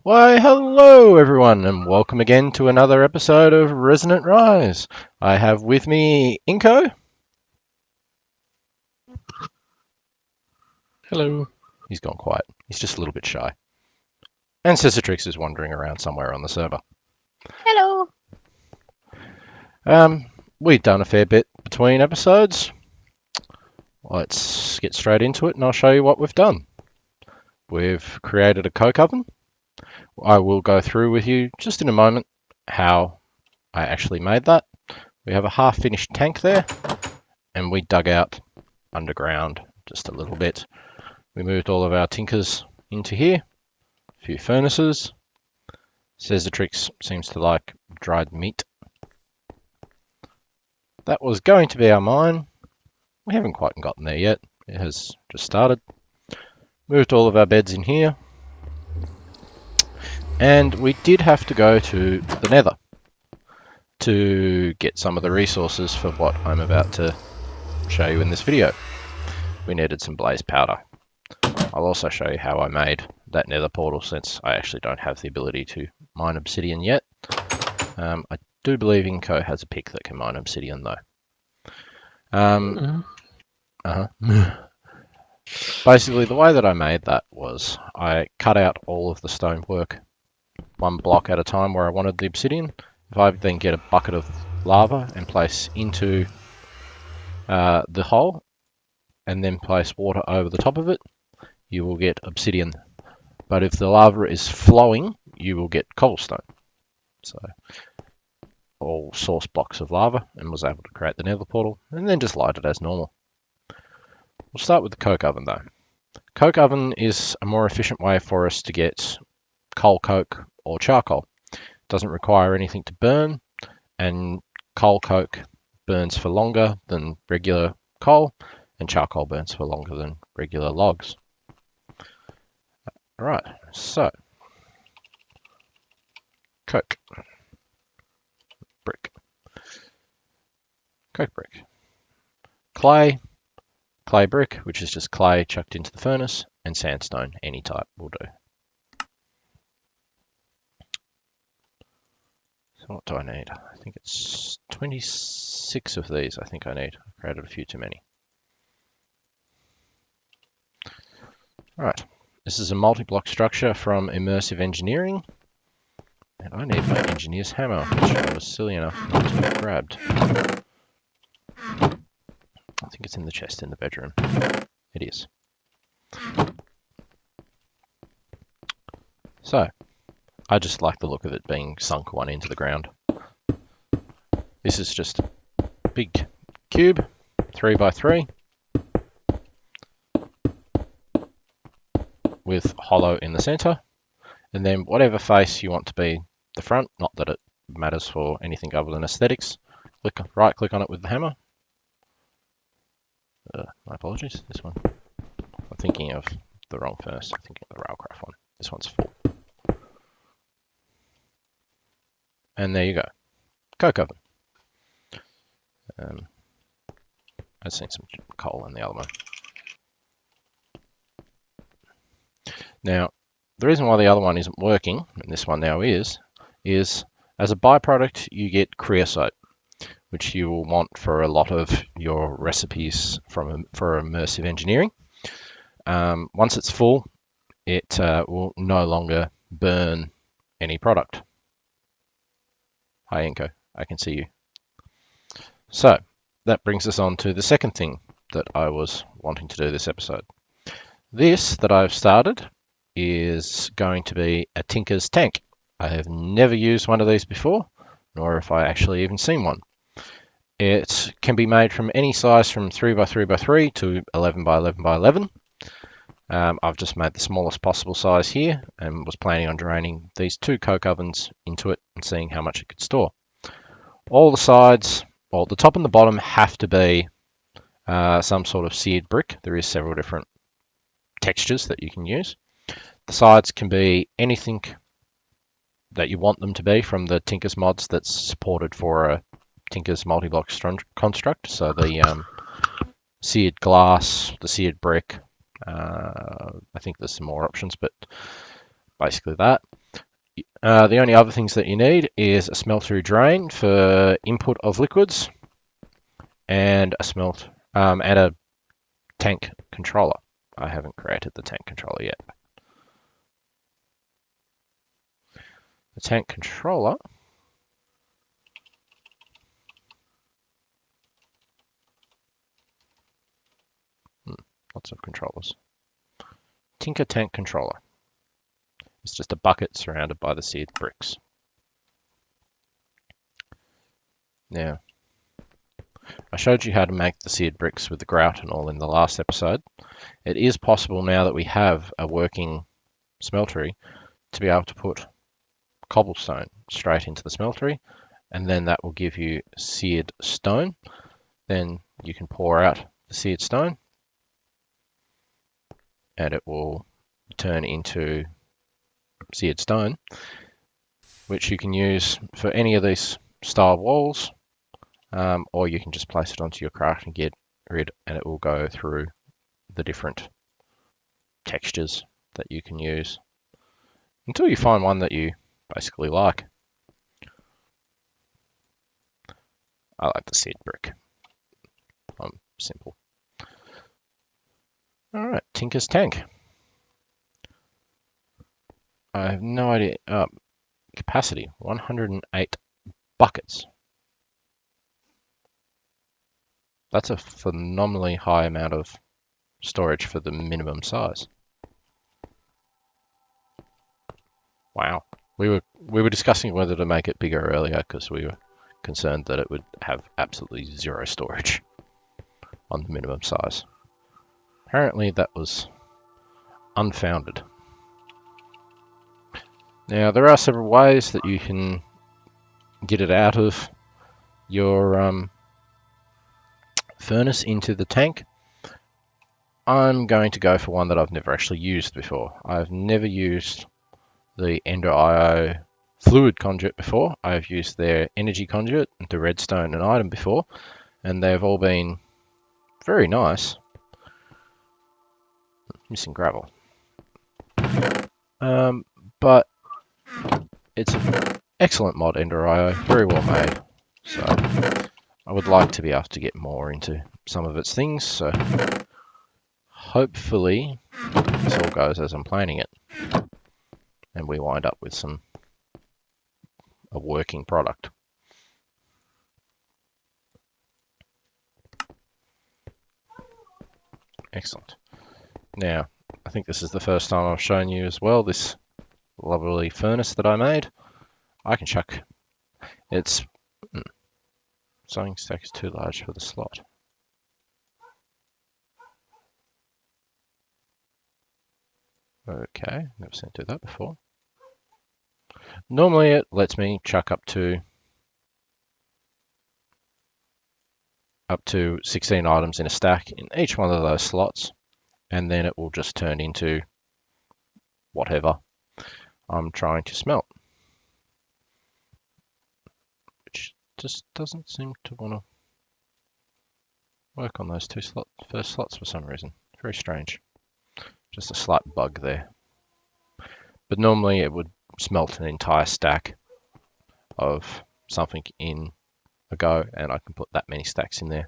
Why, hello everyone, and welcome again to another episode of Resonant Rise. I have with me Inko. Hello. He's gone quiet. He's just a little bit shy. And Cicatrix is wandering around somewhere on the server. Hello. We've done a fair bit between episodes. Let's get straight into it and I'll show you what we've done. We've created a coke oven. I will go through with you just in a moment how I actually made that. We have a half-finished tank there, and we dug out underground just a little bit. We moved all of our tinkers into here, a few furnaces. Cesatrix seems to like dried meat. That was going to be our mine. We haven't quite gotten there yet. It has just started. Moved all of our beds in here. And we did have to go to the Nether to get some of the resources for what I'm about to show you in this video. We needed some blaze powder. I'll also show you how I made that nether portal since I actually don't have the ability to mine obsidian yet. I do believe Inco has a pick that can mine obsidian though. Basically the way that I made that was I cut out all of the stonework one block at a time where I wanted the obsidian. If I then get a bucket of lava and place into the hole and then place water over the top of it, you will get obsidian. But if the lava is flowing, you will get cobblestone. So all source blocks of lava, and was able to create the nether portal and then just light it as normal. We'll start with the coke oven though. Coke oven is a more efficient way for us to get coal coke or charcoal. It doesn't require anything to burn, and coal coke burns for longer than regular coal, and charcoal burns for longer than regular logs. Alright, so coke, brick, coke brick, clay brick, which is just clay chucked into the furnace, and sandstone, any type will do. So what do I need? I think it's 26 of these I think I need. I created a few too many. Alright, this is a multi-block structure from Immersive Engineering. And I need my engineer's hammer, which I was silly enough not to have grabbed. I think it's in the chest in the bedroom. It is. So, I just like the look of it being sunk one into the ground. This is just a big cube, 3x3, with hollow in the center, and then whatever face you want to be the front, not that it matters for anything other than aesthetics, right click on it with the hammer. My apologies, this one. I'm thinking of the wrong furnace, I'm thinking of the Railcraft one. This one's full. And there you go. Coke oven. I've seen some coal in the other one. Now, the reason why the other one isn't working, and this one now is as a byproduct you get creosote, which you will want for a lot of your recipes for immersive engineering. Once it's full, it will no longer burn any product. Hi Inko, I can see you. So that brings us on to the second thing that I was wanting to do this episode. This that I've started is going to be a tinker's tank. I have never used one of these before, nor have I actually even seen one. It can be made from any size from 3x3x3 to 11x11x11. I've just made the smallest possible size here and was planning on draining these two coke ovens into it and seeing how much it could store. All the sides, well, the top and the bottom have to be some sort of seared brick. There is several different textures that you can use. The sides can be anything that you want them to be from the Tinker's mods that's supported for a Tinker's multi-block construct. So the seared glass, the seared brick. I think there's some more options, but basically that. The only other things that you need is a smeltery drain for input of liquids and a tank controller. I haven't created the tank controller yet. The tank controller lots of controllers. Tinker tank controller. It's just a bucket surrounded by the seared bricks. Now, I showed you how to make the seared bricks with the grout and all in the last episode. It is possible now that we have a working smeltery to be able to put cobblestone straight into the smeltery, and then that will give you seared stone. Then you can pour out the seared stone and it will turn into seared stone, which you can use for any of these style walls, or you can just place it onto your crafting grid and it will go through the different textures that you can use until you find one that you basically like. I like the seared brick. Simple. All right, Tinker's tank. I have no idea. Capacity, 108 buckets. That's a phenomenally high amount of storage for the minimum size. Wow. We were discussing whether to make it bigger earlier because we were concerned that it would have absolutely zero storage on the minimum size. Apparently that was unfounded. Now there are several ways that you can get it out of your furnace into the tank. I'm going to go for one that I've never actually used before. I've never used the Ender IO fluid conduit before. I've used their energy conduit, the redstone and item before, and they've all been very nice. Missing gravel. But it's an excellent mod, Ender IO, very well made. So I would like to be able to get more into some of its things. So hopefully this all goes as I'm planning it, and we wind up with a working product. Excellent. Now, I think this is the first time I've shown you as well this lovely furnace that I made. I can chuck. It's sewing stack is too large for the slot. Okay, never seen it do that before. Normally it lets me chuck up to 16 items in a stack in each one of those slots, and then it will just turn into whatever I'm trying to smelt, which just doesn't seem to want to work on those first slots for some reason. Very strange. Just a slight bug there. But normally it would smelt an entire stack of something in a go, and I can put that many stacks in there.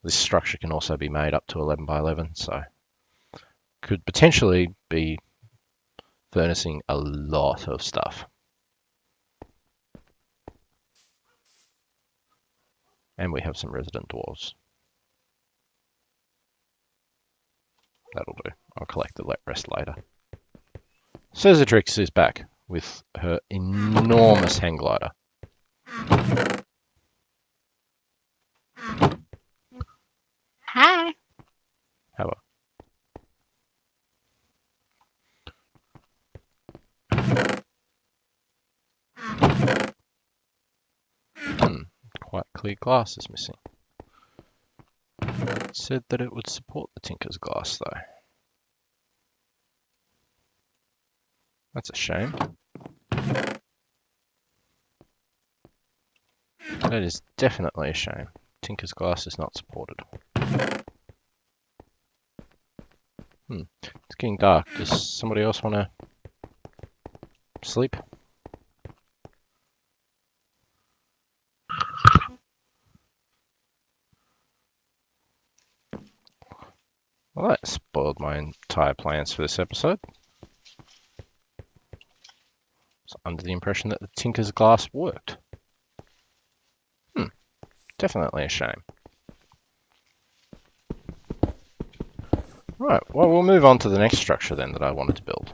This structure can also be made up to 11 by 11, so could potentially be furnacing a lot of stuff. And we have some resident dwarves. That'll do. I'll collect the rest later. Cesatrix is back with her enormous hang glider. Hi. Hello. Quite clear glass is missing. It said that it would support the Tinker's glass though. That's a shame. That is definitely a shame. Tinker's glass is not supported. It's getting dark. Does somebody else want to sleep? Well, that spoiled my entire plans for this episode. I was under the impression that the Tinker's glass worked. Definitely a shame. Right, well, we'll move on to the next structure then that I wanted to build.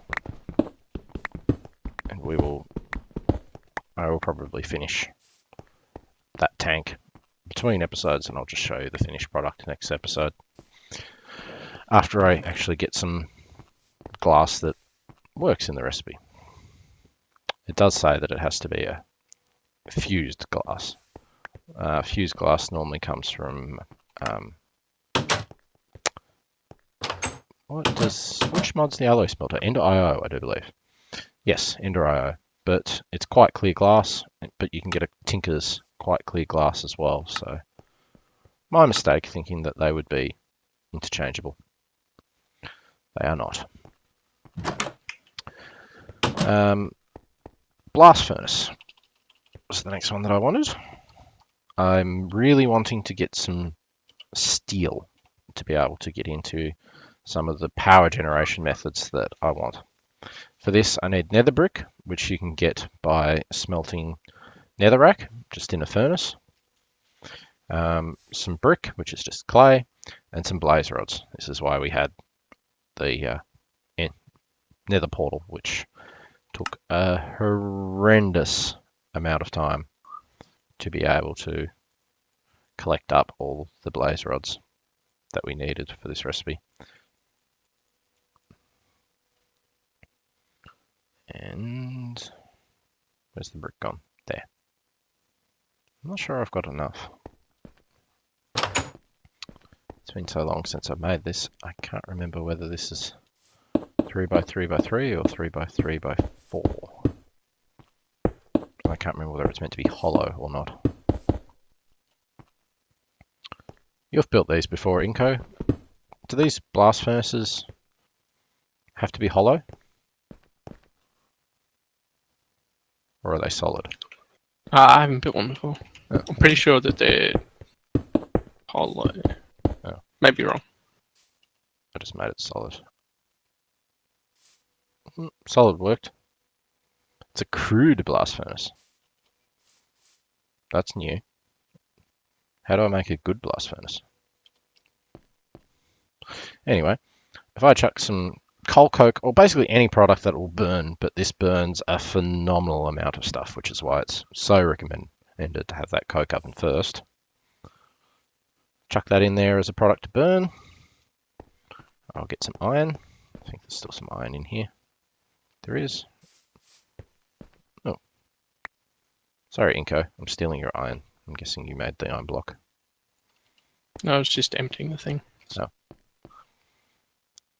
And I will probably finish that tank between episodes, and I'll just show you the finished product next episode. After I actually get some glass that works in the recipe. It does say that it has to be a fused glass. Fused glass normally comes from which mod's the alloy smelter? Ender.io, I do believe. Yes, Ender.io. But it's quite clear glass, but you can get a Tinker's quite clear glass as well. So my mistake thinking that they would be interchangeable. They are not. Blast furnace was the next one that I wanted. I'm really wanting to get some steel to be able to get into some of the power generation methods that I want. For this, I need nether brick, which you can get by smelting netherrack just in a furnace, some brick, which is just clay, and some blaze rods. This is why we had the nether portal, which took a horrendous amount of time to be able to collect up all the blaze rods that we needed for this recipe. And where's the brick gone? There. I'm not sure I've got enough. It's been so long since I've made this, I can't remember whether this is 3x3x3 or 3x3x4. I can't remember whether it's meant to be hollow or not. You've built these before, Inco. Do these blast furnaces have to be hollow? Or are they solid? I haven't built one before. Oh. I'm pretty sure that they're hollow. Oh. Maybe wrong. I just made it solid. Solid worked. It's a crude blast furnace. That's new. How do I make a good blast furnace? Anyway, if I chuck some coal coke, or basically any product that will burn, but this burns a phenomenal amount of stuff, which is why it's so recommended to have that coke oven first. Chuck that in there as a product to burn. I'll get some iron. I think there's still some iron in here. There is. Oh. Sorry, Inco. I'm stealing your iron. I'm guessing you made the iron block. No, I was just emptying the thing. Oh.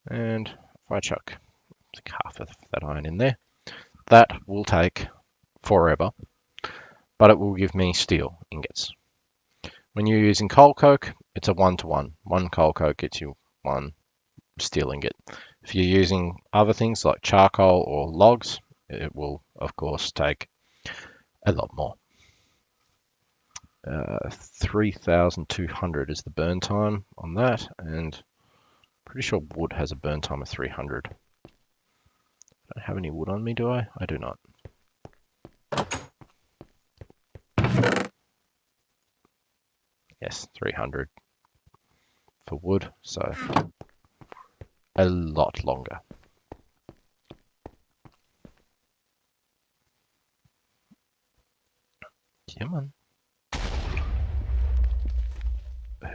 And if I chuck half of that iron in there, that will take forever, but it will give me steel ingots. When you're using coal coke, it's a 1-to-1. One coal coke gets you one steel ingot. If you're using other things like charcoal or logs, it will, of course, take a lot more. 3,200 is the burn time on that, and pretty sure wood has a burn time of 300. I don't have any wood on me, do I? I do not. Yes, 300 for wood, so a lot longer. Come on.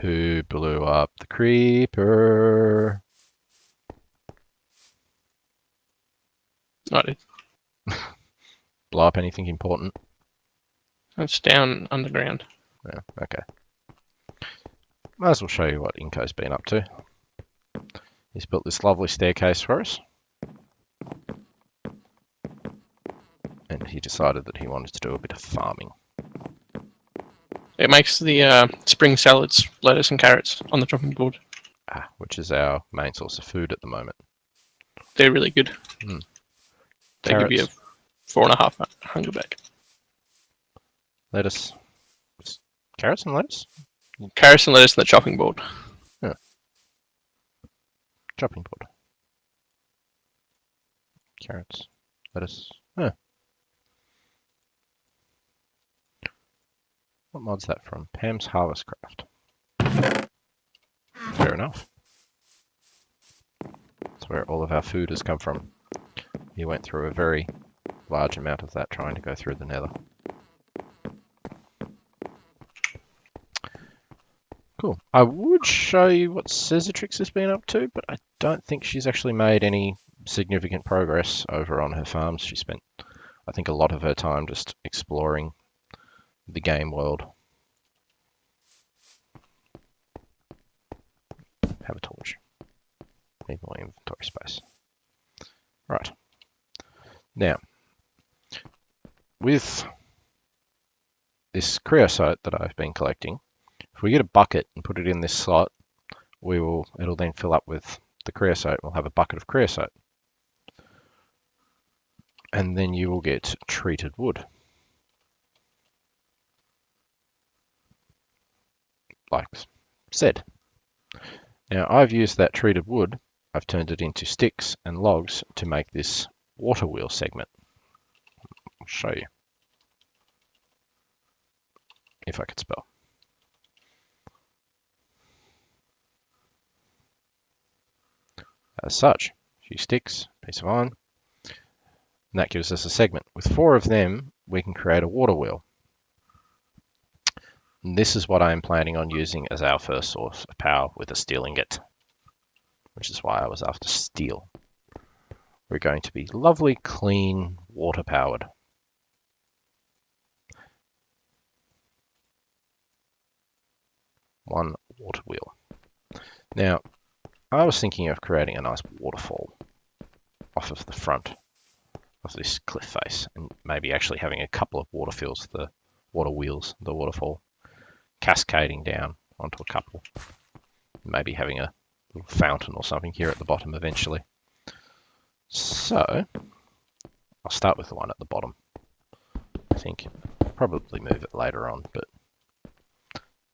Who blew up the creeper? I did. Blow up anything important? It's down underground. Yeah, okay. Might as well show you what Inco's been up to. He's built this lovely staircase for us. And he decided that he wanted to do a bit of farming. It makes the spring salads, lettuce and carrots on the chopping board. Which is our main source of food at the moment. They're really good. They Carrots, give you a 4.5 hunger back. lettuce. Carrots and lettuce? Carrots and lettuce on the chopping board. Yeah. Chopping board. Carrots. Lettuce. Huh. What mod's that from? Pam's Harvest Craft. Fair enough. That's where all of our food has come from. He went through a very large amount of that trying to go through the nether. Cool. I would show you what Scissortrix has been up to, but I don't think she's actually made any significant progress over on her farms. She spent, I think, a lot of her time just exploring the game world. Have a torch. Need more inventory space. Right. Now, with this creosote that I've been collecting, if we get a bucket and put it in this slot, it'll then fill up with the creosote. We'll have a bucket of creosote. And then you will get treated wood. Like said. Now, I've used that treated wood, I've turned it into sticks and logs to make this water wheel segment. I'll show you. If I could spell. As such, a few sticks, piece of iron, and that gives us a segment. With 4 of them, we can create a water wheel. And this is what I am planning on using as our first source of power with a steel ingot, which is why I was after steel. We're going to be lovely, clean, water powered. One water wheel. Now, I was thinking of creating a nice waterfall off of the front of this cliff face, and maybe actually having a couple of the water wheels, the waterfall, cascading down onto a couple. Maybe having a little fountain or something here at the bottom eventually. So, I'll start with the one at the bottom. I think probably move it later on, but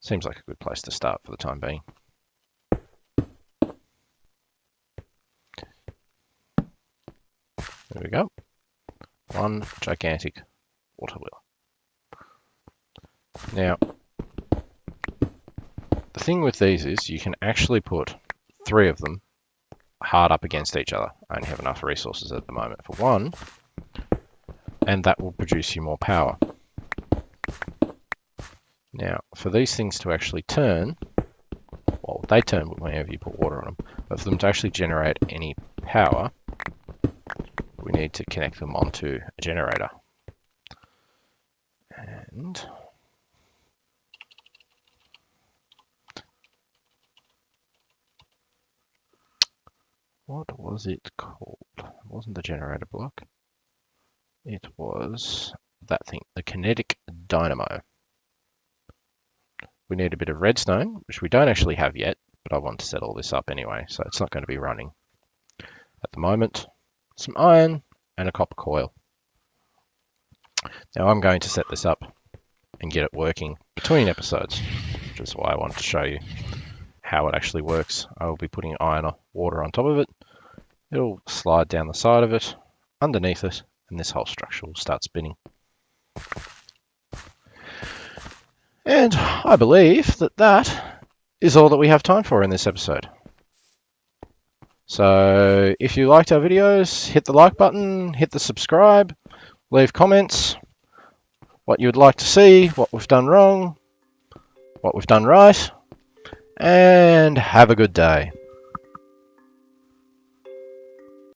seems like a good place to start for the time being. There we go. One gigantic water wheel. Now, the thing with these is you can actually put 3 of them hard up against each other. I only have enough resources at the moment for 1, and that will produce you more power. Now, for these things to actually turn, well, they turn whenever you put water on them, but for them to actually generate any power, we need to connect them onto a generator. And what was it called? It wasn't the generator block. It was that thing, the kinetic dynamo. We need a bit of redstone, which we don't actually have yet, but I want to set all this up anyway, so it's not going to be running at the moment. Some iron and a copper coil. Now I'm going to set this up and get it working between episodes, which is why I wanted to show you how it actually works. I will be putting iron or water on top of it. It'll slide down the side of it, underneath it, and this whole structure will start spinning. And I believe that is all that we have time for in this episode. So if you liked our videos, hit the like button, hit the subscribe, leave comments, what you would like to see, what we've done wrong, what we've done right, and have a good day.